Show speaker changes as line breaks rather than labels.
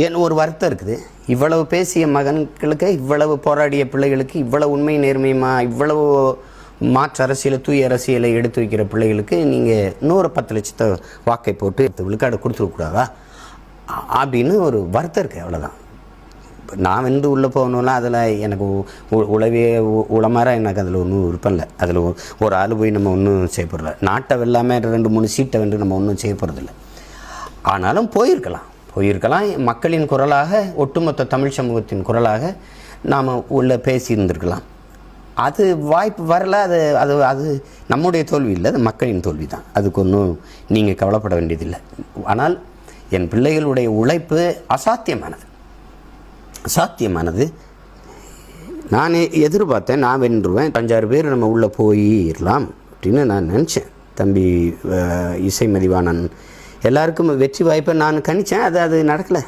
ஏன்னு ஒரு வருத்தம் இருக்குது. இவ்வளவு பேசிய மகன்களுக்கு, இவ்வளவு போராடிய பிள்ளைகளுக்கு, இவ்வளவு உண்மை நேர்மையுமா, இவ்வளவு மாற்று அரசியலை, தூய அரசியலை எடுத்து வைக்கிற பிள்ளைகளுக்கு நீங்கள் 10 லட்சத்தை வாக்கை போட்டு விழுக்காடு கொடுத்துருக்கூடாதா அப்படின்னு ஒரு வருத்தம் இருக்குது. அவ்வளோதான். நான் வென்று உள்ளே போகணுன்னா அதில் எனக்கு உளவே உளமாற எனக்கு அதில் ஒன்றும் விருப்பம் இல்லை. அதில் ஒரு ஆள் போய் நம்ம ஒன்றும் செய்யப்படுறல. நாட்டை வெல்லாமல் 2-3 சீட்டை வென்று நம்ம ஒன்றும் செய்ய போகிறதில்ல. ஆனாலும் போயிருக்கலாம். மக்களின் குரலாக, ஒட்டுமொத்த தமிழ் சமூகத்தின் குரலாக நாம் உள்ள பேசியிருந்திருக்கலாம். அது வாய்ப்பு வரல. அது அது அது நம்முடைய தோல்வி இல்லை, அது மக்களின் தோல்வி தான். அதுக்கு ஒன்றும் நீங்கள் கவலைப்பட வேண்டியதில்லை. ஆனால் என் பிள்ளைகளுடைய உழைப்பு அசாத்தியமானது. நான் எதிர்பார்த்தேன், நான் வென்றுவேன், 5-6 பேர் நம்ம உள்ளே போயிடலாம் அப்படின்னு நான் நினச்சேன். தம்பி இசை மதிவாணன் எல்லாருக்கும் வெற்றி வாய்ப்பை நான் கணித்தேன். அது நடக்கலை.